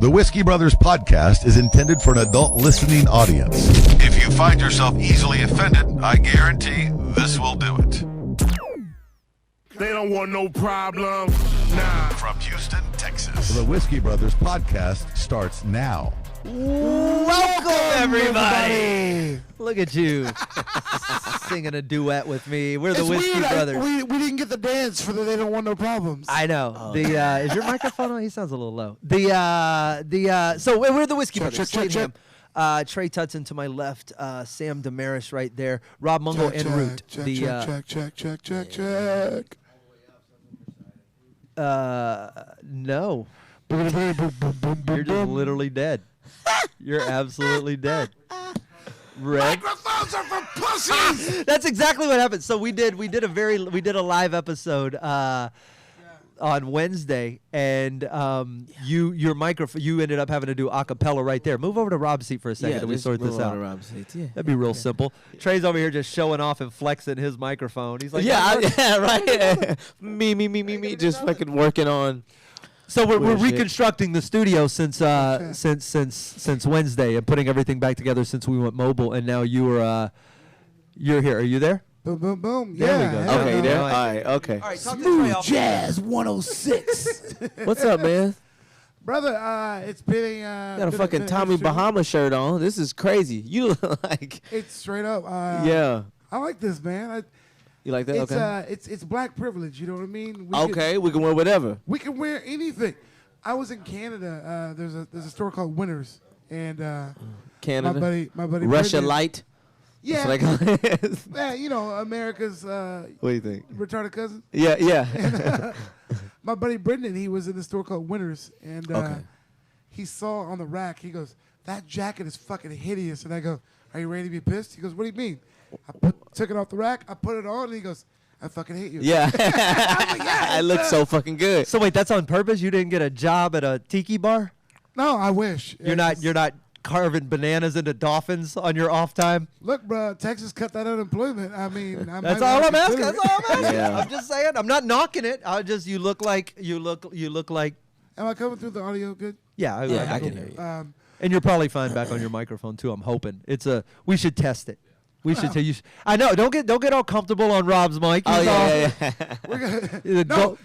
The Whiskey Brothers podcast is intended for an adult listening audience. If you find yourself easily offended, I guarantee this will do it. They don't want no problem. Nah. From Houston, Texas, the Whiskey Brothers podcast starts now. Welcome, everybody. Look at you singing a duet with me. We're the Whiskey Brothers. We didn't get the dance for the They Don't Want No Problems. I know. Oh. Is your microphone on? He sounds a little low. So we're the Whiskey Brothers. Check. Trey Tutson to my left. Sam Damaris right there. Rob Mungo en route. Check. No. You're just literally dead. You're absolutely dead. Red. Microphones are for pussies. That's exactly what happened. So we did a live episode on Wednesday, and your microphone, you ended up having to do a cappella right there. Move over to Rob's seat for a second, and we sort this out. That'd be real simple. Trey's over here just showing off and flexing his microphone. He's like, right. me, just fucking working on. So we're reconstructing the studio since Wednesday and putting everything back together since we went mobile, and now you're here. Are you there? Boom. There we go. Okay, there. All right, okay. All right, talk to Smooth Trey off. Jazz 106. What's up, man? Brother, it's been You got a fucking Tommy Bahama shirt on. This is crazy. You look like. It's straight up. Yeah. I like this, man. You like that? It's Okay. it's black privilege. You know what I mean? We can wear whatever. We can wear anything. I was in Canada. There's a store called Winners, and Canada. my buddy Russia Brendan- Light. Yeah, That's what I call it. yeah, you know, America's What do you think? retarded cousin. Yeah. My buddy Brendan, he was in the store called Winners, and Okay. he saw on the rack. He goes, "That jacket is fucking hideous." And I go, "Are you ready to be pissed?" He goes, "What do you mean?" Took it off the rack. I put it on, and he goes, "I fucking hate you." Yeah. I was like, yeah, I look so fucking good. So wait, that's on purpose? You didn't get a job at a tiki bar? No, I wish. You're not carving bananas into dolphins on your off time? Look, bro, Texas cut that unemployment. I mean, That's all I'm asking. That's all I'm asking. Yeah. I'm just saying. I'm not knocking it. You look like. Am I coming through the audio good? Yeah, I can hear you. And you're probably fine back on your microphone too. I'm hoping. We should test it. We should tell you. I know. Don't get all comfortable on Rob's mic. Oh yeah. We're gonna,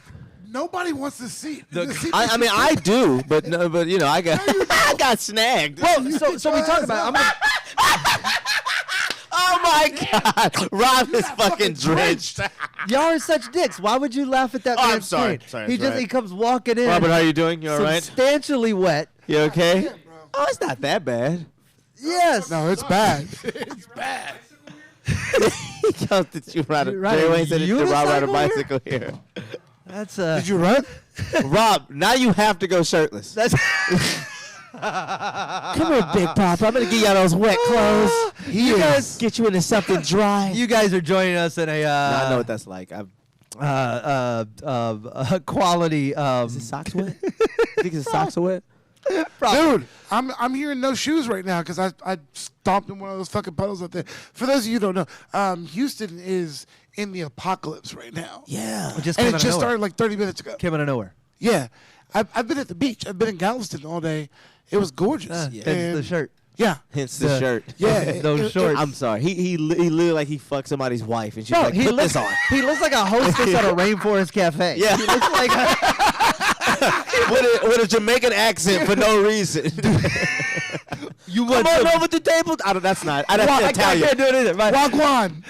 nobody wants to see. I mean, I do, but you know, I got snagged. Well, so we talk about. Oh my God, Rob is fucking drenched. Y'all are such dicks. Why would you laugh at that Oh, I'm man's sorry. pain? Sorry, He that's right. he comes walking in. Robert, how you doing? You all right? Substantially wet. You okay? Oh, it's not that bad. Yes. No, it's bad. He comes to you ride a Ride a Jay Wayne said it's Rob ride a unicycle bicycle here. That's Did you run? Rob, now you have to go shirtless. That's. Come here, Big Pop. I'm gonna get y'all those wet clothes. You guys, Get you into something dry. you guys are joining us in a I know what that's like. quality. Is his socks wet? You think his socks are wet? Dude, I'm hearing no shoes right now because I stomped in one of those fucking puddles up there. For those of you who don't know, Houston is in the apocalypse right now. Yeah. It just And came it out of just nowhere. started like 30 minutes ago. Came out of nowhere. Yeah. I've been at the beach. I've been in Galveston all day. It was gorgeous. Hence And- the shirt. Yeah. Hence the shirt. Yeah. Those shorts. I'm sorry. He looked like he fucked somebody's wife, and she's like, he put looks this on. He looks like a hostess at a rainforest cafe. Yeah. He looks like. with a Jamaican accent for no reason. You Come on over to the table. That's not. That's Italian. I can't do it either. Right. Wagwan.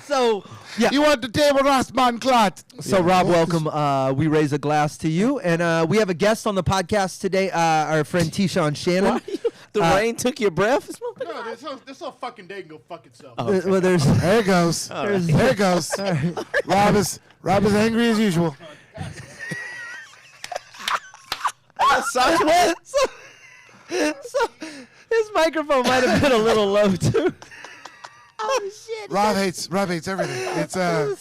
So yeah. You want the table, Rossman Clot? So Rob, welcome. We raise a glass to you, and we have a guest on the podcast today. Our friend T Sean Shannon. The rain took your breath. No, this whole fucking day can go fuck itself. Well, there's. There it goes. There's- There it goes. Rob is angry as usual. Socks wet. So his microphone might have been a little low too. Oh shit. Rob hates everything. It's All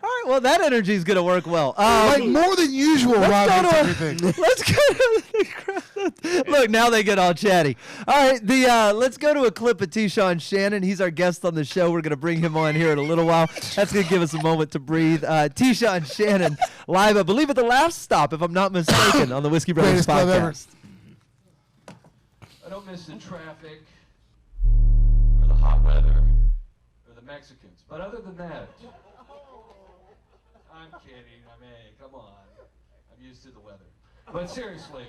right, well that energy is gonna work well. like more than usual. Rob go hates to everything. Let's go to Look, now they get all chatty. All right, let's go to a clip of T Sean Shannon. He's our guest on the show. We're going to bring him on here in a little while. That's going to give us a moment to breathe. T Sean Shannon, live, I believe, at the last stop, if I'm not mistaken, on the Whiskey Brothers Greatest club ever. podcast. I don't miss the traffic or the hot weather or the Mexicans. But other than that, I'm kidding. I mean, come on. I'm used to the weather. But seriously,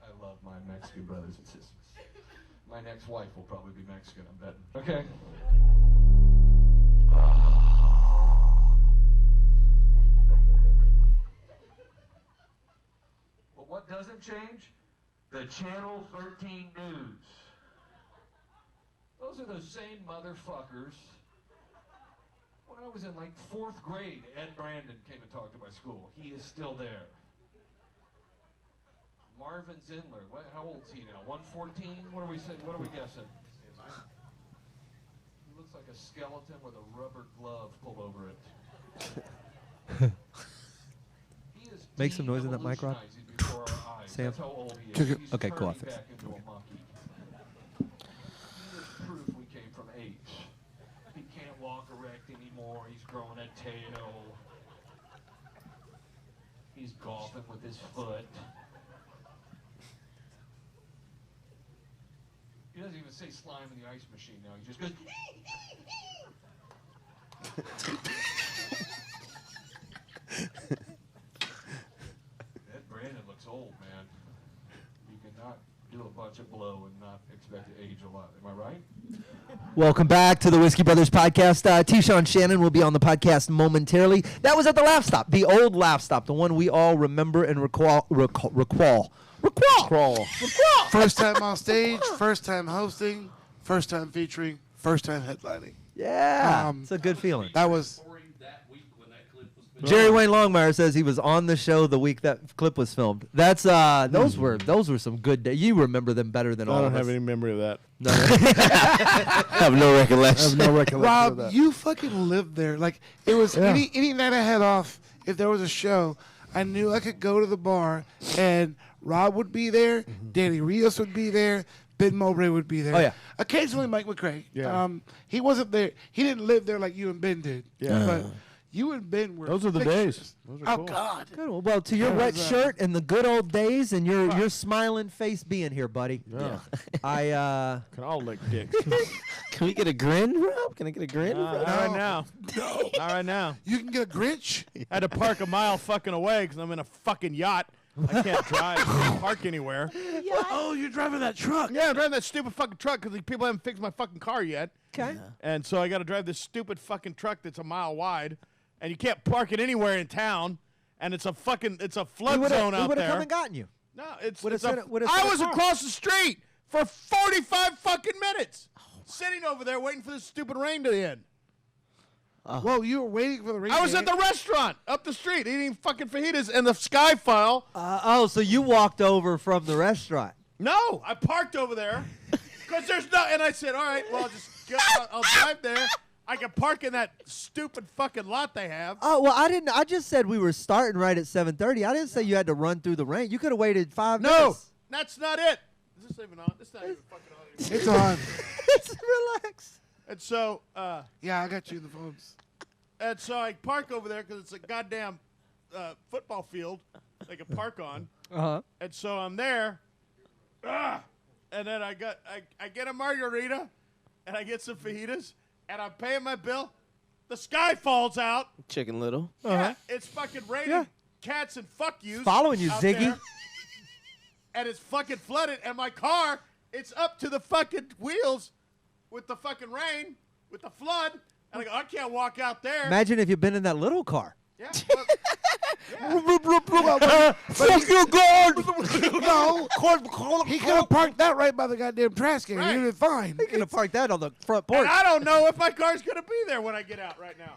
I love my Mexican brothers and sisters. My next wife will probably be Mexican, I'm betting. Okay. But what doesn't change? The Channel 13 News. Those are the same motherfuckers. When I was in like 4th grade, Ed Brandon came and talked to my school. He is still there. Marvin Zindler, how old is he now? 114? What are we saying? What are we guessing? He looks like a skeleton with a rubber glove pulled over it. He is Make some noise in that mic, Rob. de-evolutionizing before our eyes. Sam? That's how old he is. He's Okay, cool. turning back into a monkey. He is proof we came from apes. He can't walk erect anymore. He's growing a tail. He's golfing with his foot. He doesn't even say slime in the ice machine now. He just goes. Ed Brandon looks old, man. You cannot do a bunch of blow and not expect to age a lot. Am I right? Welcome back to the Whiskey Brothers podcast. T. Sean Shannon will be on the podcast momentarily. That was at the Laugh Stop, the old Laugh Stop, the one we all remember and recall. First time on stage, first time hosting, first time featuring, first time headlining. Yeah, it's a good feeling. That was Jerry Wayne Longmire says he was on the show the week that clip was filmed. That's those were some good days. You remember them better than all I of don't us. have any memory of that. No. I have no recollection. No recollection of Rob, that. you fucking lived there. Like it was any night I had off. If there was a show, I knew I could go to the bar and Rob would be there, Danny Rios would be there, Ben Mowbray would be there. Oh, yeah. Occasionally Mike McRae. Yeah. He wasn't there. He didn't live there like you and Ben did. Yeah. But you and Ben were. Those are the fixtures. days. Those are Oh cool. God. Good. Well, to your wet shirt and the good old days and your smiling face being here, buddy. Yeah. I Can all lick dicks. Can we get a grin, Rob? Can I get a grin? Not right now. No. Not right now. You can get a Grinch. I had to park a mile fucking away because I'm in a fucking yacht. I can't drive. I can't park anywhere. Oh, you're driving that truck. Yeah, I'm driving that stupid fucking truck because people haven't fixed my fucking car yet. okay. And so I got to drive this stupid fucking truck that's a mile wide, and you can't park it anywhere in town. And it's a flood zone out We would have there. come and gotten you. No, it's. Would've it's a- sent it- would've I sent a was car. across the street for 45 fucking minutes, sitting over there waiting for this stupid rain to end. Whoa, you were waiting for the rain. I was to at the hit? restaurant up the street eating fucking fajitas, and the sky file. So you walked over from the restaurant. No, I parked over there because there's no. And I said, all right, well, I'll drive there. I can park in that stupid fucking lot they have. Oh well, I didn't. I just said we were starting right at 7:30. I didn't say you had to run through the rain. You could have waited 5 No, minutes. that's not it. Is this even on? It's not even fucking on anymore. It's on. Relax. And so, Yeah, I got you in the phones. I park over there because it's a goddamn football field they can park on. Uh-huh. And so I'm there, and then I get a margarita, and I get some fajitas, and I'm paying my bill. The sky falls out. Chicken Little. Yeah, it's fucking raining Yeah. cats and fuck yous. Following you, out Ziggy. there. And it's fucking flooded, and my car, it's up to the fucking wheels with the fucking rain, with the flood. And I go, I can't walk out there. Imagine if you'd been in that little car. Yeah. Fuck you, God! No, he could have parked that right by the goddamn trash can. Right. You'd have been fine. You could have parked that on the front porch. And I don't know if my car's going to be there when I get out right now.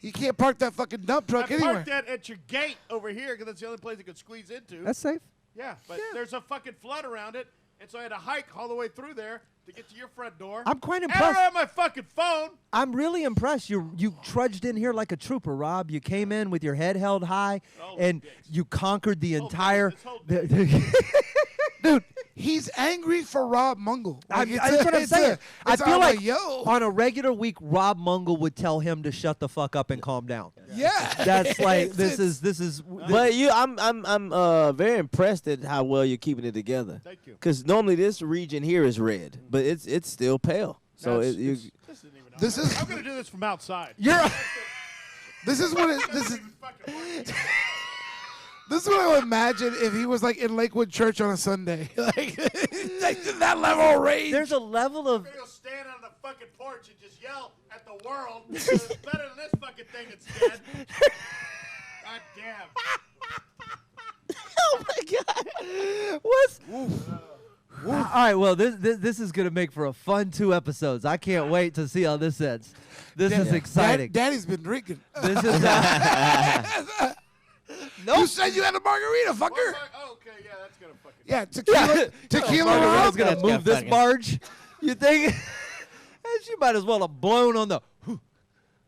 You can't park that fucking dump truck I anywhere. parked that at your gate over here because that's the only place it could squeeze into. That's safe. Yeah, but there's a fucking flood around it, And so I had to hike all the way through there to get to your front door. I'm quite And I impressed. don't have my fucking phone. I'm really impressed. You trudged in here like a trooper, Rob. You came in with your head held high, and you conquered the entire. Dude, he's angry for Rob Mungle. Like, That's what I'm saying. I feel like yo. on a regular week, Rob Mungle would tell him to shut the fuck up and calm down. Yeah. That's like this is. But I'm very impressed at how well you're keeping it together. Thank you. Because normally this region here is red, but it's still pale. So This you. isn't even This is I'm gonna do this from outside. this is what it, this is. This is what I would imagine if he was like in Lakewood Church on a Sunday, like that level of rage. There's a level of. I'm gonna go stand on the fucking porch and just yell at the world. It's better than this fucking thing that's dead. God damn. Oh my God! What's? All right, well, this is gonna make for a fun 2 episodes. I can't wait to see how this ends. This is exciting. Daddy's been drinking. This is. You said you had a margarita, fucker. Oh, okay, yeah, that's gonna fucking. Yeah, tequila Margarita's Rob. gonna That's move gonna this fucking- barge. You think? And she might as well have blown on the.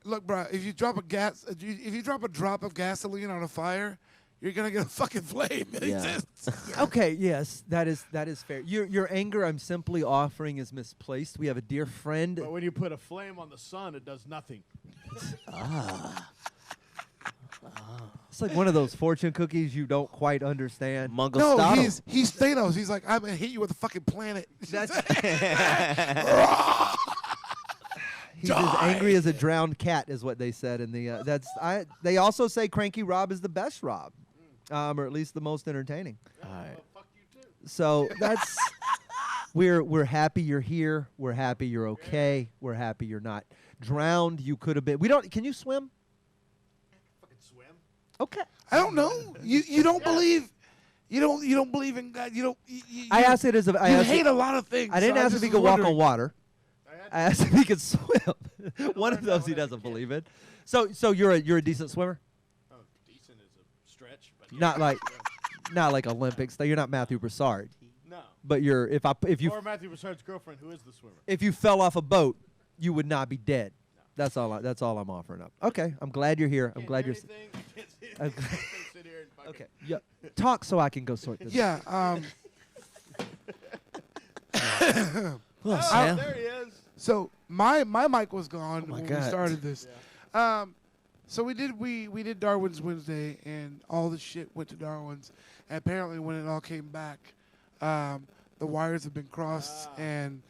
Look, bro, if you drop a drop of gasoline on a fire, you're gonna get a fucking flame. It Yeah. exists. Okay, yes, that is fair. Your anger, I'm simply offering, is misplaced. We have a dear friend. But when you put a flame on the sun, it does nothing. It's like one of those fortune cookies you don't quite understand. Mungle No, Stottle. he's Thanos. He's like, I'm gonna hit you with a fucking planet. That's he's as angry as a drowned cat, is what they said in the. They also say Cranky Rob is the best Rob, or at least the most entertaining. All right. Fuck you too. So that's we're happy you're here. We're happy you're okay. We're happy you're not drowned. You could have been. We don't. Can you swim? Fucking swim. Okay. I don't know. You don't believe. You don't believe in God. You don't. You, I asked it as a. I you asked hate it, a lot of things. I didn't so ask if just he was could walk on wondering. water. I asked if he could swim. One of those he doesn't believe in. So you're a decent swimmer. Oh, decent is a stretch, but Not like Olympics. You're not Matthew Broussard. no. But if you Or Matthew Broussard's girlfriend, who is the swimmer. if you fell off a boat, you would not be dead. That's all I'm offering up. Okay, I'm glad you're here. I'm glad you're. Can't sit here and fucking. Okay, yeah. Talk so I can go sort this. Yeah. Well, Oh, Sam. there he is. So my mic was gone when we God. started this. So we did Darwin's Wednesday, and all the shit went to Darwin's. And apparently, when it all came back, the wires have been crossed, and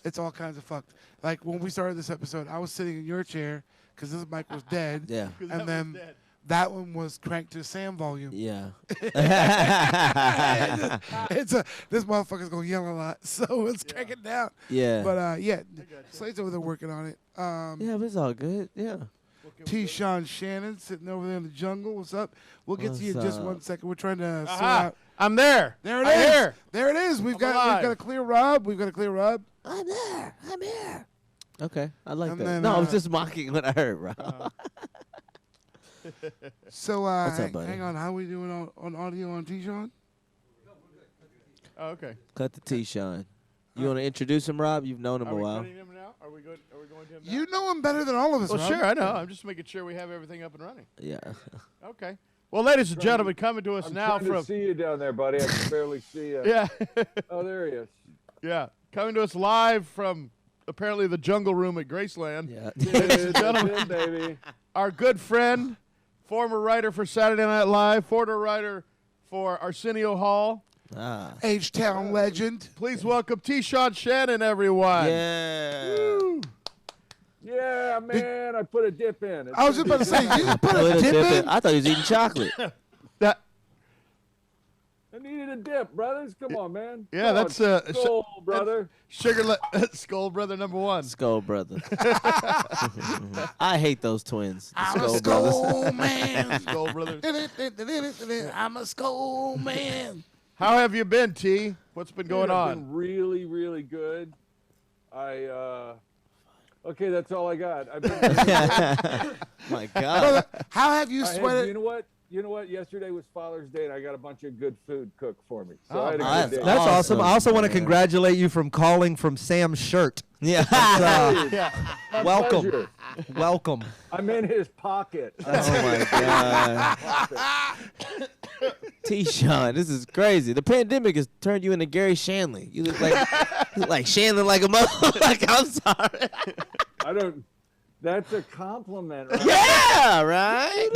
it's all kinds of fucked. Like when we started this episode, I was sitting in your chair because this mic was dead. Yeah. 'Cause that And was then dead. that one was cranked to Sam volume. Yeah. This motherfucker's gonna yell a lot, so let's crank it down. Yeah. But yeah, Slade's over there working on it. Yeah, but it's all good. Yeah. T Sean Shannon sitting over there in the jungle. What's up? We'll get to you in What's just up? 1 second. We're trying to sort Aha! out. I'm there. There it I'm is. here. There it is. We've got alive. a clear Rob. We've got a clear Rob. I'm here. Okay, I like And that. then, No, I was just mocking what I heard, bro. So What's up, buddy? hang on. How we doing on audio on T Sean? Oh, okay. Cut the T, Sean. You want to introduce him, Rob? You've known him Are a we while. cutting him now? Are we going to him now? You know him better than all of us. Well, Rob. sure, I know. I'm just making sure we have everything up and running. Yeah. Okay. Well, ladies and gentlemen, coming to us now trying from to see you down there, buddy. I can barely see you. yeah, Oh, there he is. yeah, coming to us live from apparently the jungle room at Graceland. Yeah. Ladies and gentlemen, That's it, baby. our good friend, former writer for Saturday Night Live, former writer for Arsenio Hall. Ah. H-Town legend. Please welcome T. Sean Shannon, everyone. Yeah. Woo. Yeah, man. I put a dip in. I was just about to say, you just put Put a a dip dip in. in. I thought he was eating chocolate. That I needed a dip, brothers. Come on, man. Yeah, Come that's, on. Skull, brother. Skull Brother number one. Skull Brother. I hate those twins. The I'm a Skull Brothers. skull man. Skull Brother. I'm a skull man. How have you been, T? What's been going Dude, I've on? been really, really good. Okay, that's all I got. I've been My God. How have you you sweated? know what? you know what? Yesterday was Father's Day, and I got a bunch of good food cooked for me. So I had a nice. good day. That's awesome. I also want to man. congratulate you from calling from Sam's shirt. Yeah. My Welcome. pleasure. Welcome. I'm in his pocket. Oh my God. T Sean, this is crazy. The pandemic has turned you into Gary Shanley. You look like Shanley like a mother. Like, I'm sorry. I don't. That's a compliment, right? Yeah, right?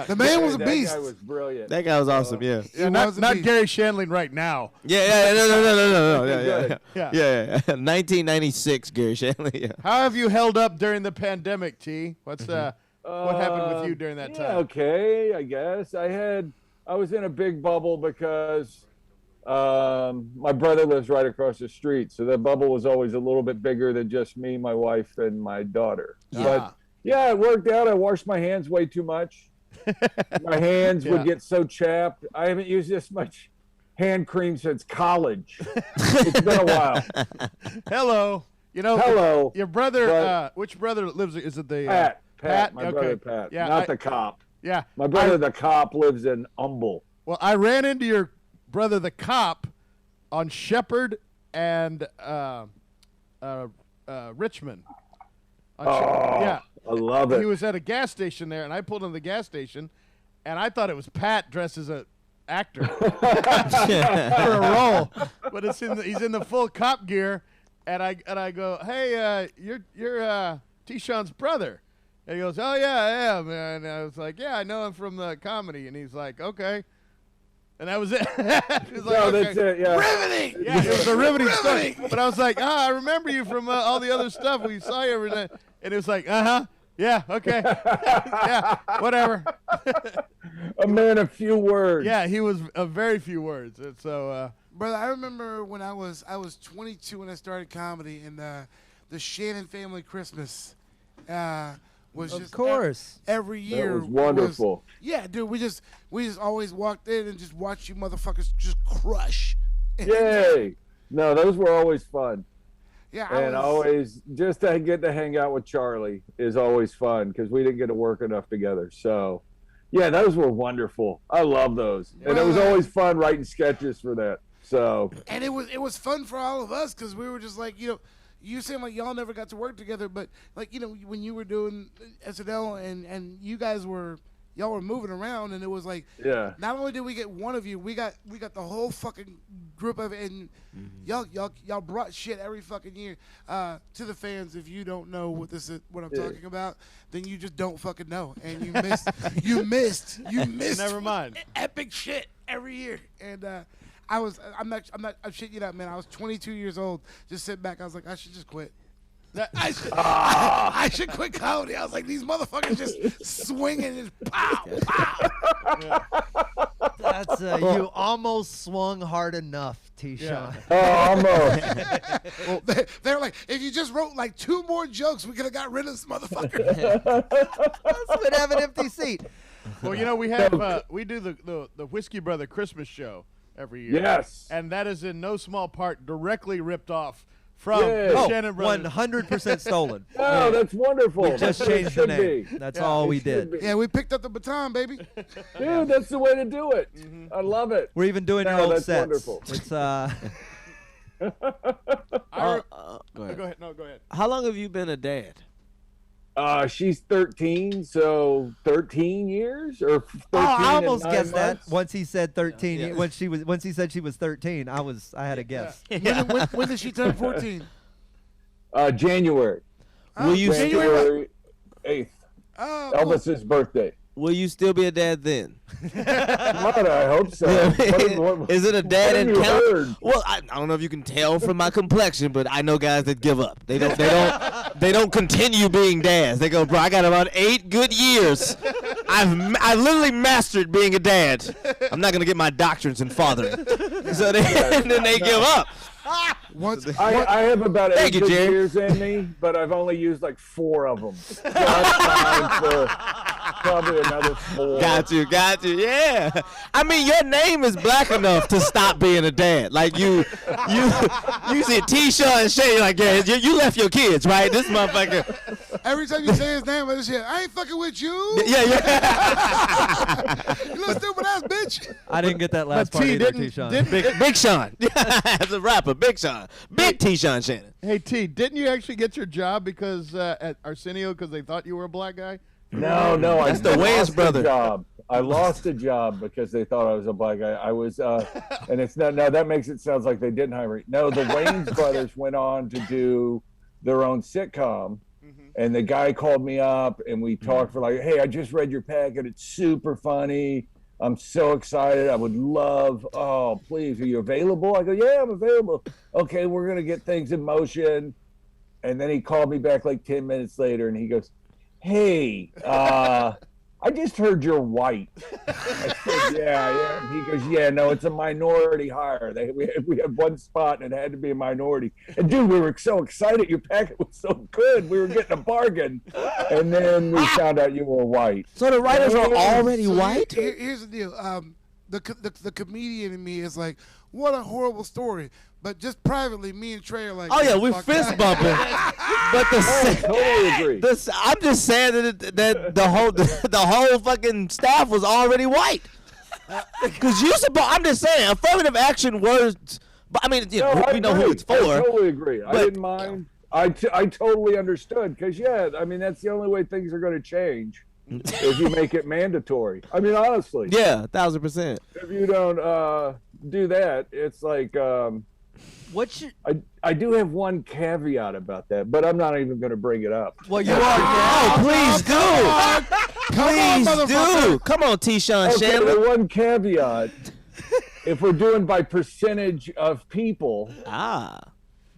The man was a beast. That guy was brilliant. That guy was awesome, yeah. Yeah, was a not beast. Gary Shandling right now. Yeah, no. Yeah. Yeah. 1996, Gary Shanley. Yeah. How have you held up during the pandemic, T? What's what happened with you during that Yeah, time? okay, I guess. I was in a big bubble because my brother lives right across the street, so that bubble was always a little bit bigger than just me, my wife, and my daughter. But yeah, it worked out. I washed my hands way too much. My hands would get so chapped. I haven't used this much hand cream since college. It's been a while. Hello. You know, Hello. your brother, But- which brother lives? Is it the Pat, my brother Okay. Pat, Yeah, not the cop. Yeah, My brother, the cop, lives in Humble. Well, I ran into your brother, the cop, on Shepherd and Richmond. Yeah, I love it. he was at a gas station there, and I pulled into the gas station, and I thought it was Pat dressed as a actor for a role, but he's in the full cop gear, and I go, hey, you're T Sean's brother. And he goes, oh yeah, I am. And I was like, yeah, I know him from comedy. And he's like, okay. And that was it. He was like, No, okay. that's it. Yeah. Riveting. Yeah, it was a riveting story. But I was like, I remember you from all the other stuff. We saw you every day. And it was like, yeah, okay. Yeah, whatever. A man of few words. Yeah, he was a very few words. And so, Brother, I remember when I was 22 when I started comedy, and the Shannon family Christmas was Of just course. every year. was wonderful. Yeah, dude, we just always walked in and just watched you motherfuckers just crush. Yay. No, those were always fun. Yeah, And always just to get to hang out with Charlie is always fun because we didn't get to work enough together. So, yeah, those were wonderful. I love those. And it was always fun writing sketches for that. So, and it was fun for all of us because we were just like, you seem like y'all never got to work together, but like, when you were doing SNL and you guys y'all were moving around, and it was like, yeah. not only did we get one of you, we got the whole fucking group of it, and y'all brought shit every fucking year to the fans. If you don't know what I'm talking about, then you just don't fucking know, and you missed never mind. epic shit every year. And I'm shitting you out, man. I was 22 years old, just sitting back. I was like, I should just quit. I should quit comedy. I was like, these motherfuckers just swinging, just pow, pow. That's you almost swung hard enough, T. Yeah. Sean. Oh, almost. They're like, if you just wrote like 2 more jokes, we could have got rid of this motherfucker. Let's would have an empty seat. Well, we have we do the Whiskey Brother Christmas show every year. Yes. And that is in no small part directly ripped off from Yay. the Oh, Shannon Brothers. 100% stolen. Oh, that's wonderful. We just That's what it changed the should name. be. That's all we did. Should be. Yeah, we picked up the baton, baby. Dude, that's the way to do it. I love it. We're even doing your No, old that's sets. wonderful. It's I re- Go ahead. go ahead. No, go ahead. How long have you been a dad? She's 13, so 13 years or 13 I and almost 9 guessed months? that once he said 13. Yeah. Once he said she was 13, I had a guess. When did she turn 14? January. Will you January 8th. Oh, cool. Elvis's birthday. Will you still be a dad then? What? I hope so. What- Is it a dad what and have you count? heard? Well, I don't know if you can tell from my complexion, but I know guys that give up. They don't continue being dads. They go, bro, I got about 8 good years. I literally mastered being a dad. I'm not gonna get my doctorates in fathering. So and then they give up. I have about 8 Thank you, good Jerry. years in me, but I've only used like 4 of them. So that's fine for probably another 4. Got you, yeah. I mean, your name is black enough to stop being a dad. Like you see T Sean Shannon, you're like, yeah, you left your kids, right? This motherfucker, Every time you say his name, I just hear, I ain't fucking with you. Yeah. You little stupid ass bitch. I didn't get that last But part T either, didn't- T-Sean. Big Sean. As a rapper, Big Sean. Big T Sean Shannon. Hey T, didn't you actually get your job because at Arsenio because they thought you were a black guy? No, That's the Wayans lost a brother. job. I lost a job because they thought I was a black guy. I was, and it's not. Now that makes it sounds like they didn't hire me. No, the Wayans brothers went on to do their own sitcom, and the guy called me up, and we talked for like, hey, I just read your packet. It's super funny. I'm so excited. I would love. Oh, please, are you available? I go, yeah, I'm available. Okay, we're gonna get things in motion. And then he called me back like 10 minutes later, and he goes, hey, I just heard you're white. I said, yeah. And he goes, yeah, no, it's a minority hire. We had one spot, and it had to be a minority. And, dude, we were so excited. Your packet was so good. We were getting a bargain. And then we found out you were white. So the writers were already white? Here's the deal. The comedian in me is like, what a horrible story. But just privately, me and Trey are like, Oh yeah, we fuck fist that. bumping. But Totally agree. I'm just saying that the whole fucking staff was already white. Because I'm just saying, affirmative action words. But I mean, we know who it's for. I totally agree. I but- didn't mind. I totally understood because I mean that's the only way things are going to change if you make it mandatory. I mean honestly. Yeah, 1000%. If you don't do that, it's like. What's your? I do have one caveat about that, but I'm not even going to bring it up. Well, you are now. Oh, please do. Please do. Come on, T. Sean Okay, Shannon. the one caveat, if we're doing by percentage of people,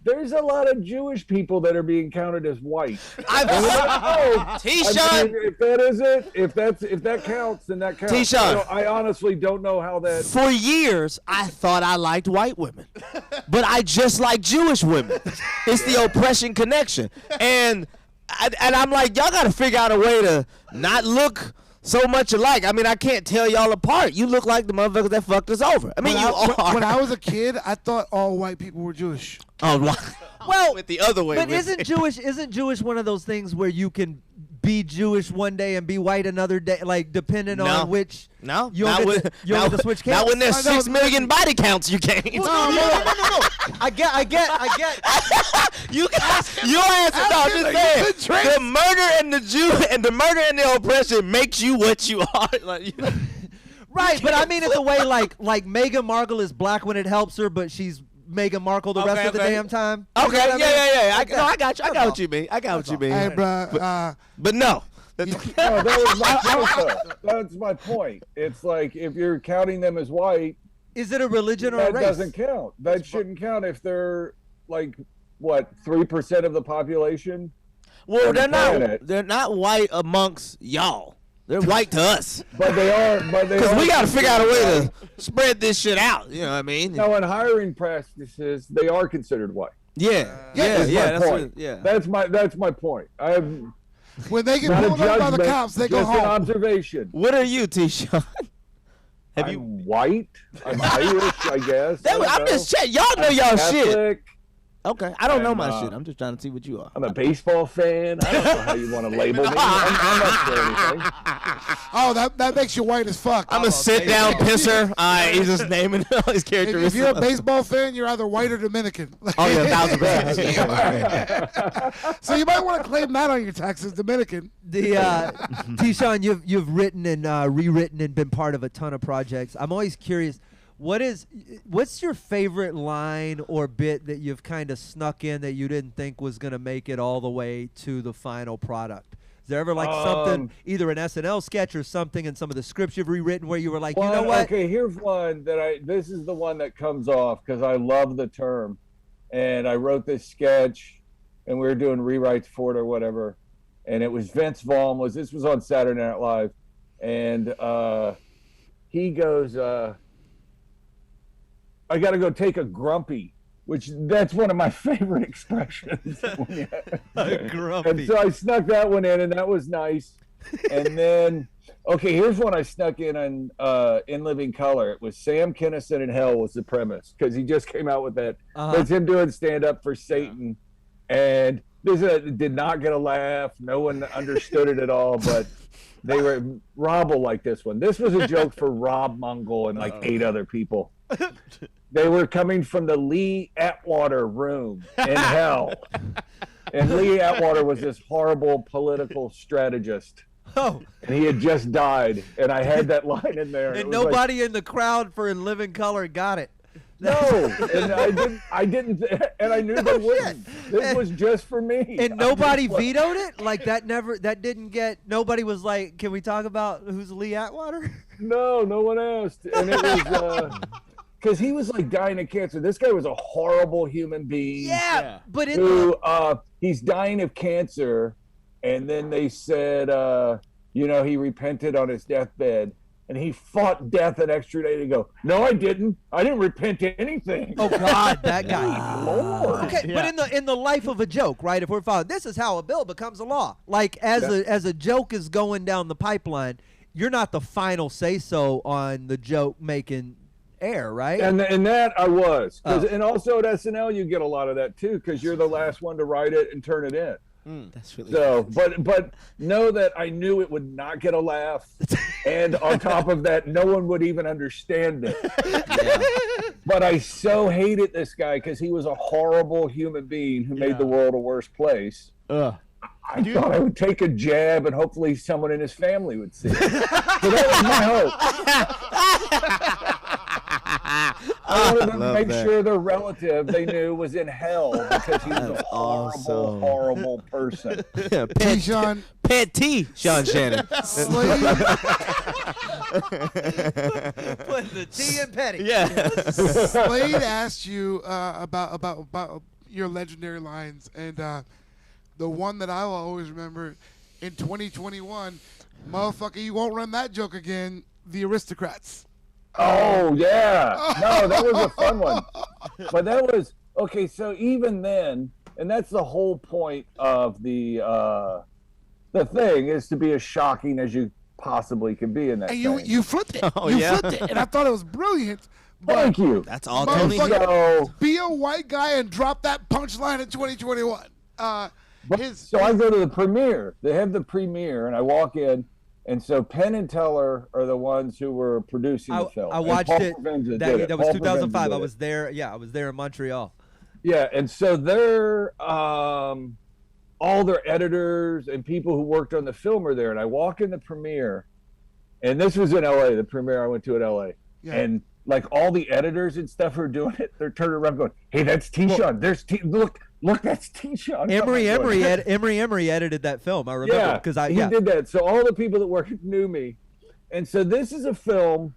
there's a lot of Jewish people that are being counted as white. T. I Sean. mean, if that is it, if that counts, then that counts. T. Sean. I honestly don't know how that. For years, I thought I liked white women, but I just like Jewish women. It's the oppression connection, and I'm like, y'all got to figure out a way to not look so much alike. I mean, I can't tell y'all apart. You look like the motherfuckers that fucked us over. I mean, When I was a kid, I thought all white people were Jewish. Oh, well, with the other way. But with it. isn't Jewish one of those things where you can be Jewish one day and be white another day, like depending on which? No, you don't get to switch Not when there's camps? 6 million body counts. You can't. No. I get. You answer. No, I'm just saying. The murder and the Jew and the murder and the oppression makes you what you are. Like, Right, but I mean it the way like Meghan Markle is black when it helps her, but she's Meghan Markle the rest of the damn time. You know Okay, what I mean? yeah. Like I got you. I got what you mean. I got what you mean. Hey, bro. But no. No, that was my point, though. That's my point. It's like if you're counting them as white, Is it a religion or a that race? doesn't count. That shouldn't count if they're like what 3% of the population. Well, on the planet. they're not white amongst y'all. They're white to us. But they are. Because we got to figure out a way to spread this shit out. You know what I mean? Now, in hiring practices, they are considered white. Yeah. That's my That's point. That's my point. I have When they get not a pulled up by the judgment, cops, they go just an home. observation. What are you, T. Sean? I'm white. I'm Irish, I guess. I'm just checking. Y'all know y'all shit. Catholic. Okay, I don't know my I'm, shit. I'm just trying to see what you are. I'm a baseball fan. I don't know how you want to label me. I'm not for anything. Oh, that makes you white as fuck. I'm a sit-down pisser. He's just naming all his If characteristics. you're a baseball fan, you're either white or Dominican. Oh yeah, 1000%. So you might want to claim that on your taxes, Dominican. The T. Sean, you've written and rewritten and been part of a ton of projects. I'm always curious. What's your favorite line or bit that you've kind of snuck in that you didn't think was gonna make it all the way to the final product? Is there ever like something, either an SNL sketch or something in some of the scripts you've rewritten where you were like, you know what? Okay, here's one that this is the one that comes off because I love the term, and I wrote this sketch, and we were doing rewrites for it or whatever, and it was Vince Vaughn this was on Saturday Night Live, and he goes. I got to go take a grumpy, which that's one of my favorite expressions. Grumpy. And so I snuck that one in, and that was nice. And then, okay, here's one I snuck in on In Living Color. It was Sam Kinison in Hell was the premise because he just came out with that. That's him doing stand up for Satan, and did not get a laugh. No one understood it at all, but Rob will like this one. This was a joke for Rob Mongol and like 8 other people. They were coming from the Lee Atwater room in hell. And Lee Atwater was this horrible political strategist. Oh. And he had just died. And I had that line in there. And nobody in the crowd for In Living Color got it. No, and I didn't, and I knew they wouldn't. This was just for me. And nobody vetoed it? Like that didn't get, nobody was like, can we talk about who's Lee Atwater? No one asked. And it was, because he was like dying of cancer. This guy was a horrible human being. Yeah. But he's dying of cancer. And then they said, he repented on his deathbed. And he fought death an extra day to go, no, I didn't repent anything. Oh, God, that guy. Lord. Okay, yeah. But in the life of a joke, right, if we're following, this is how a bill becomes a law. Like, as a joke is going down the pipeline, you're not the final say-so on the joke-making air, right? And that I was. And also at SNL, you get a lot of that, too, because you're the last one to write it and turn it in. That's really so, but know that I knew it would not get a laugh, and on top of that, no one would even understand it. Yeah. But I so hated this guy because he was a horrible human being who made the world a worse place. I thought I would take a jab, and hopefully someone in his family would see it. So that was my hope. I wanted them to make sure their relative they knew was in hell because he was a horrible, horrible person. Yeah, T Sean Shannon. Put the T in petty. Yeah. Slade asked you about your legendary lines, and the one that I will always remember in 2021, motherfucker, you won't run that joke again. The Aristocrats. Oh yeah, no, that was a fun one. But that was okay. So even then, and that's the whole point of the thing is to be as shocking as you possibly can be in that. And thing. you flipped it. Oh, you yeah. flipped it, and I thought it was brilliant. Thank you. That's all Tony. So, be a white guy and drop that punchline in 2021. So I go to the premiere. They have the premiere, and I walk in. And so Penn and Teller are the ones who were producing the film. I watched it. That was 2005. I was there. Yeah, I was there in Montreal. Yeah, and so they're all their editors and people who worked on the film are there. And I walk in the premiere, and this was in LA, the premiere I went to at LA. Yeah. And like all the editors and stuff who are doing it, they're turning around going, "Hey, that's T Sean. There's T. Look, that's T Sean." Emery edited that film. I remember because he did that. So all the people that worked knew me, and so this is a film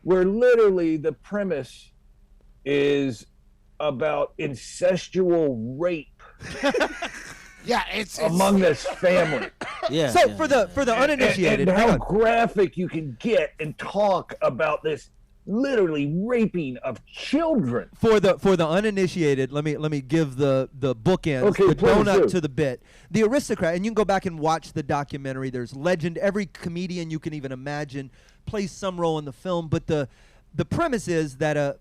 where literally the premise is about incestual rape. Yeah, it's among this family. Yeah. So for the uninitiated, and how graphic you can get and talk about this. Literally raping of children. For the uninitiated, let me give the bookends, the donut to the bit. The Aristocrat, and you can go back and watch the documentary. There's legend. Every comedian you can even imagine plays some role in the film. But the premise is that a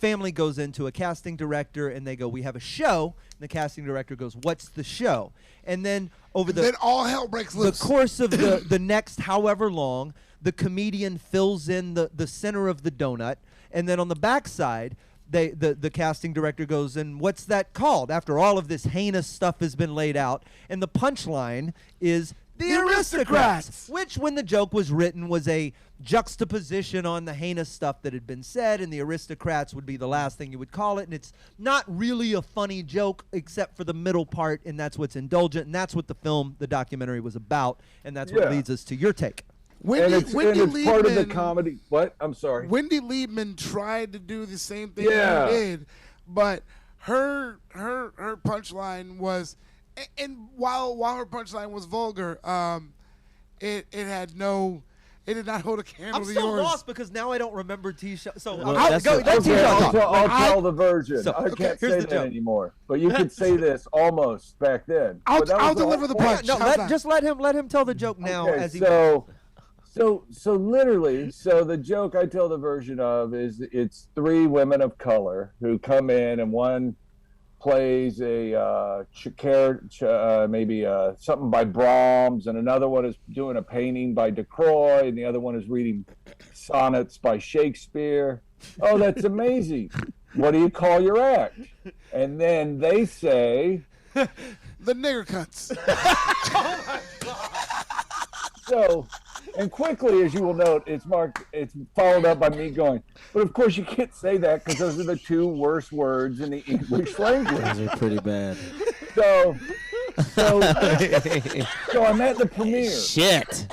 family goes into a casting director, and they go, "We have a show." And the casting director goes, "What's the show?" And then then all hell breaks loose. The course of the next however long, the comedian fills in the center of the donut, and then on the backside, the casting director goes, "And what's that called?" After all of this heinous stuff has been laid out, and the punchline is the Aristocrats, which, when the joke was written, was a juxtaposition on the heinous stuff that had been said, and the Aristocrats would be the last thing you would call it, and it's not really a funny joke except for the middle part, and that's what's indulgent, and that's what the documentary was about, and that's what leads us to your take. It's part of the comedy. What? I'm sorry. Wendy Liebman tried to do the same thing you did, but her punchline was, and while her punchline was vulgar, it did not hold a candle to yours. I'm so lost because now I don't remember T-Sean. So I'll tell the version. I can't say that anymore. But you could say this almost back then. I'll deliver the punch. Just let him tell the joke now as he. So literally, the joke I tell the version of is it's 3 women of color who come in, and one plays a maybe something by Brahms, and another one is doing a painting by De Croix, and the other one is reading sonnets by Shakespeare. Oh, that's amazing. What do you call your act? And then they say, The nigger cunts. oh my God. So, and quickly, as you will note, it's followed up by me going, but of course you can't say that because those are the two worst words in the English language. Those are pretty bad. So I'm at the premiere. Shit.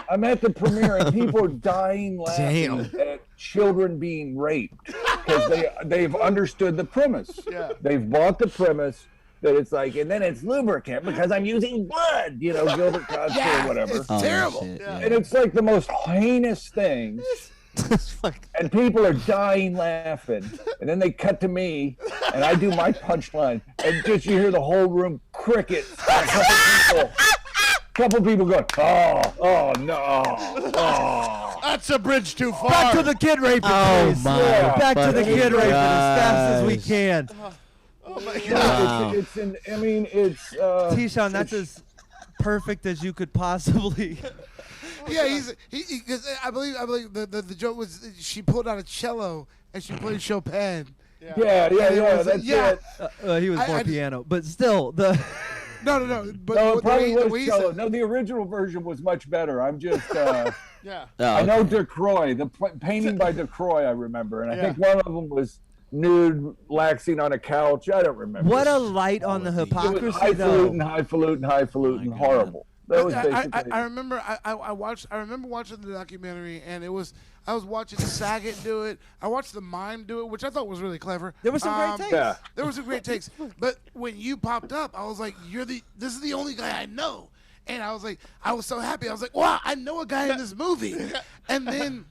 I'm at the premiere and people are dying laughing at children being raped because they've understood the premise. Yeah. They've bought the premise that it's like, and then it's lubricant because I'm using blood, Gilbert Cosby or whatever. It's terrible. Shit, yeah. And it's like the most heinous things. And people are dying laughing. And then they cut to me and I do my punchline. And just you hear the whole room crickets. And a couple people going, oh no. Oh. That's a bridge too far. Back to the kid raping, please. my Back to the fucking kid raping as fast as we gosh. can. Oh my God. Wow. It's T Sean, that's as perfect as you could possibly. Yeah, because I believe the joke was she pulled out a cello and she played Chopin. yeah, that's yeah. it. He was more I just- piano, but still the. No. But No, the it probably way was he cello. said- No, the original version was much better. I'm just, Yeah. Oh, I know okay. De Croix, the painting by De Croix, I remember. And I Yeah. think one of them was nude, laxing on a couch. I don't remember. What a light on the It was hypocrisy, though. highfalutin, God. horrible. That was I basically. remember I remember watching the documentary and I was watching Saget do it. I watched the mime do it, which I thought was really clever. There were some great takes. Yeah. There were some great takes. But when you popped up, I was like, this is the only guy I know. And I was so happy. I was like, wow, I know a guy in this movie. And then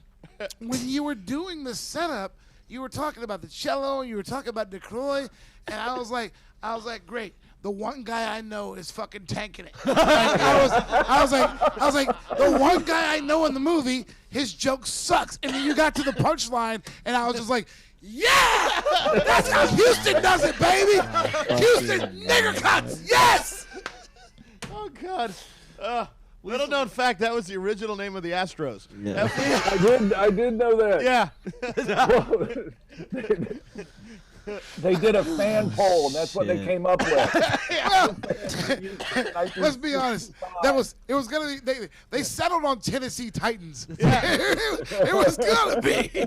when you were doing the setup, you were talking about the cello and you were talking about De Croix, and I was like, great. The one guy I know is fucking tanking it. Like, I was like, the one guy I know in the movie, his joke sucks. And then you got to the punchline, and I was just like, yeah, that's how Houston does it, baby. Houston nigger cuts, yes. Oh God. Little known fact, that was the original name of the Astros. Yeah. I did know that. Yeah. They did a fan poll, and that's what they Shit. came up with. Let's be honest. It was gonna be. They settled on Tennessee Titans. it was gonna be.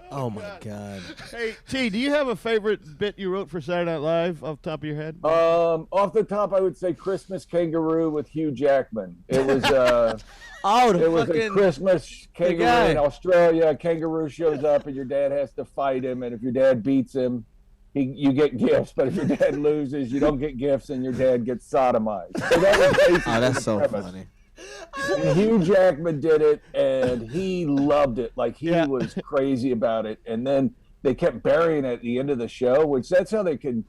Oh my God. Hey, T, do you have a favorite bit you wrote for Saturday Night Live off the top of your head? Off the top, I would say Christmas Kangaroo with Hugh Jackman. It was Oh, the it was a fucking. Christmas kangaroo guy. in Australia. A kangaroo shows up, and your dad has to fight him. And if your dad beats him, you get gifts. But if your dad loses, you don't get gifts, and your dad gets sodomized. So that was basically Oh, that's the so premise. funny. And Hugh Jackman did it, and he loved it. Like, he Yeah. was crazy about it. And then they kept burying it at the end of the show, which that's how they can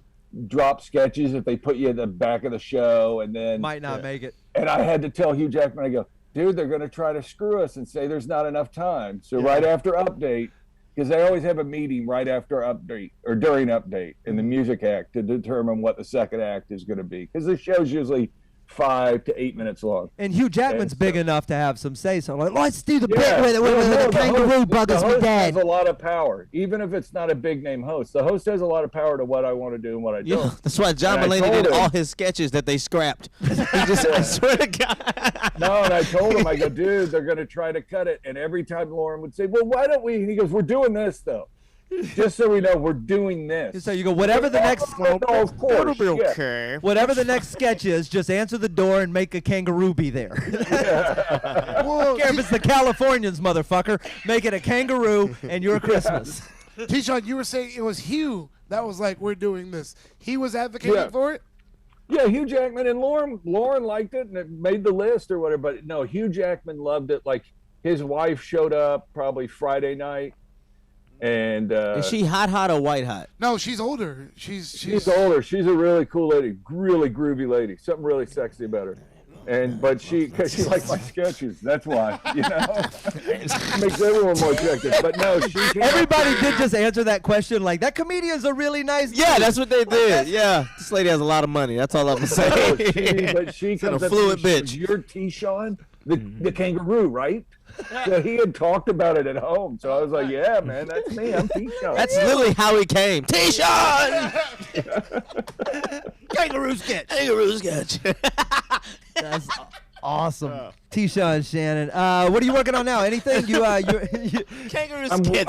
drop sketches if they put you in the back of the show. And then Might not make it. and I had to tell Hugh Jackman, I go, dude, they're going to try to screw us and say there's not enough time. So right after update, because they always have a meeting right after update or during update in the music act to determine what the second act is going to be. Because the show's usually 5 to 8 minutes long. And Hugh Jackman's big enough to have some say so. Like, let's do the Yeah. bit with the kangaroo buggers The with host dad. has a lot of power, even if it's not a big name host. The host has a lot of power to what I want to do and what I Yeah, don't. that's why John And I Mulaney told did him- all his sketches that they scrapped. He just, I swear to God. No, and I told him, I go, dude, they're going to try to cut it. And every time Lauren would say, well, why don't we? And he goes, we're doing this, though. Just so we know, we're doing this. So you go, whatever the next, No, of course. yeah. okay. whatever the next sketch is, just answer the door and make a kangaroo be there. Well, Care if it's the Californians, motherfucker. Make it a kangaroo and your Christmas. T-Sean, you were saying it was Hugh that was like, we're doing this. He was advocating Yeah. for it? Yeah, Hugh Jackman and Lauren liked it and it made the list or whatever. But no, Hugh Jackman loved it. Like, his wife showed up probably Friday night. And Is she hot or white hot? No, she's older. She's she's older. She's a really cool lady, really groovy lady. Something really sexy about her. But because she liked my sketches, that's why, you know. Makes everyone more attractive. But no, Everybody did just answer that question like, that comedian's a really nice dude. Yeah, that's what they did. Yeah, this lady has a lot of money. That's all I'm gonna say. But she comes a up fluid to me, bitch. You're T Sean, the kangaroo, right? So he had talked about it at home. So I was like, yeah, man, that's me. I'm T Sean. That's literally how he came. T Sean. Kangaroo sketch. Kangaroo sketch. That's awesome. T Sean Shannon. What are you working on now? Anything? Kangaroo sketch.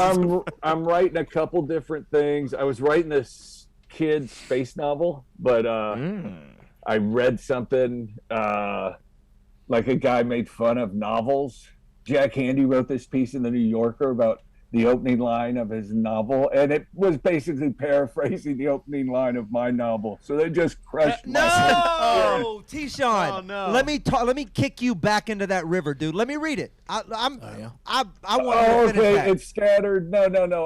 I'm writing a couple different things. I was writing this kid's space novel, but I read something like a guy made fun of novels. Jack Handy wrote this piece in the New Yorker about the opening line of his novel, and it was basically paraphrasing the opening line of my novel. So they just crushed my No, T Sean. Oh, no. Let me kick you back into that river, dude. Let me read it. I want Oh, to finish that. It's scattered. No.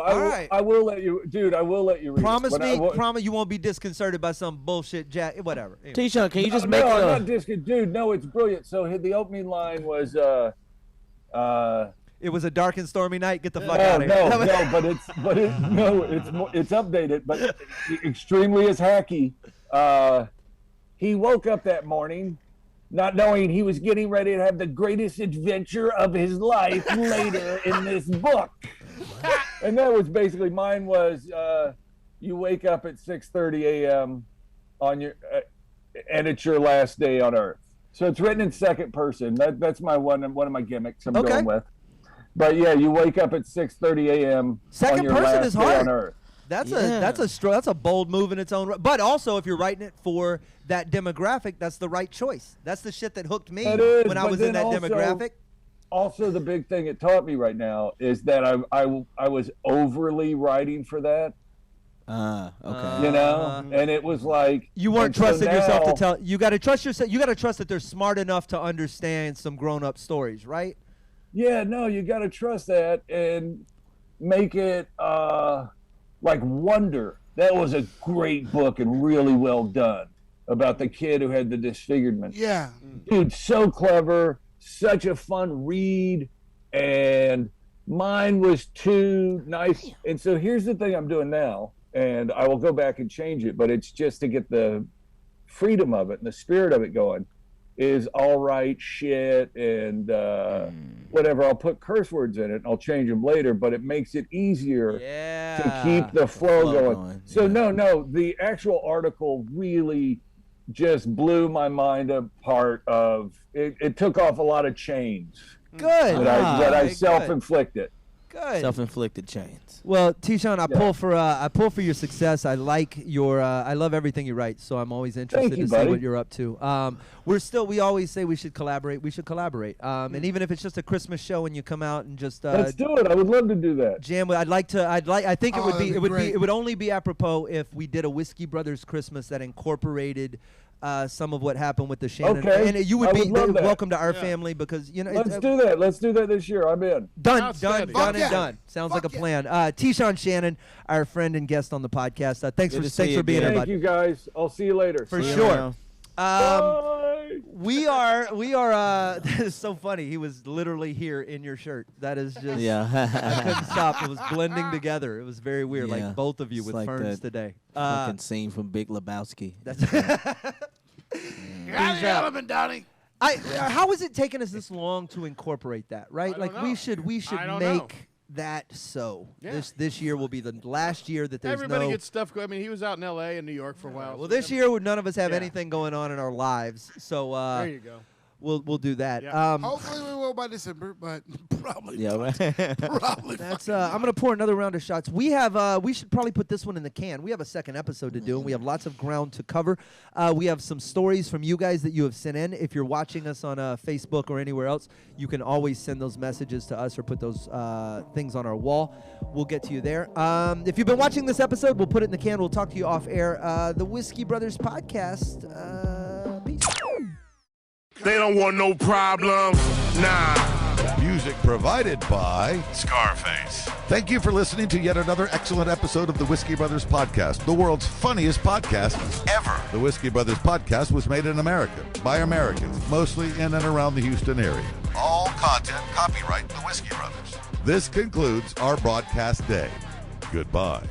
I will let you, dude. I will let you read. Promise it. me, promise you won't be disconcerted by some bullshit, Jack. Whatever. Anyway. T Sean, can you just No, make I'm a? not disconnected, dude. No, it's brilliant. So the opening line was, It was a dark and stormy night. Get the fuck out of here. It's updated, but extremely as hacky. He woke up that morning, not knowing he was getting ready to have the greatest adventure of his life later in this book. And that was basically mine. Was you wake up at 6:30 a.m. on your, and it's your last day on Earth. So it's written in second person. That's my one of my gimmicks I'm going with. But yeah, you wake up at 6:30 a.m. Second on your person last is day hard. on Earth. That's a bold move in its own right. But also, if you're writing it for that demographic, that's the right choice. That's the shit that hooked me when I was in that demographic. Also, the big thing it taught me right now is that I was overly writing for that. Okay. You know, and it was like You weren't trusting yourself to tell. You got to trust yourself. You got to trust that they're smart enough to understand some grown-up stories, right? Yeah, no, you got to trust that and make it like Wonder. That was a great book and really well done about the kid who had the disfigurement. Yeah. Dude, so clever, such a fun read, and mine was too nice. And so here's the thing I'm doing now, and I will go back and change it, but it's just to get the freedom of it and the spirit of it going. Is all right shit and whatever. I'll put curse words in it and I'll change them later, but it makes it easier to keep the flow going. So no, the actual article really just blew my mind apart. It took off a lot of chains. Good. That I self-inflicted. Good. Self-inflicted chains. Well, T Sean, I pull for your success. I like your I love everything you write, so I'm always interested to see what you're up to. We always say we should collaborate. And even if it's just a Christmas show and you come out and just let's do it. I would love to do that. Jam. I think it would only be apropos if we did a Whiskey Brothers Christmas that incorporated some of what happened with the Shannon. Okay. And you would be welcome to our family because, you know. Let's do that. Let's do that this year. I'm in. Done and done. Sounds like a plan. T Sean Shannon, our friend and guest on the podcast. Thanks for being here, bud. Thank you, guys. I'll see you later. For sure. Bye. We are. That is so funny. He was literally here in your shirt. That is just. Yeah. I couldn't stop. It was blending together. It was very weird. Like both of you with like ferns today. Fucking scene from Big Lebowski. That's. Donnie. How is it taking us this long to incorporate that? Right. We should make that so. Yeah. This year will be the last year that there's Everybody gets stuff going. I mean, he was out in L.A. and New York for a while. Well, this year none of us have anything going on in our lives, so there you go. We'll do that. Yeah. Hopefully we will by December, but probably Yeah. probably. That's I'm gonna pour another round of shots. We should probably put this one in the can. We have a second episode to do, and we have lots of ground to cover. We have some stories from you guys that you have sent in. If you're watching us on Facebook or anywhere else, you can always send those messages to us or put those things on our wall. We'll get to you there. If you've been watching this episode, we'll put it in the can. We'll talk to you off air. The Whiskey Brothers Podcast. Peace. They don't want no problems. Nah. Music provided by Scarface. Thank you for listening to yet another excellent episode of the Whiskey Brothers Podcast, the world's funniest podcast ever. The Whiskey Brothers Podcast was made in America by Americans, mostly in and around the Houston area. All content copyright the Whiskey Brothers. This concludes our broadcast day. Goodbye.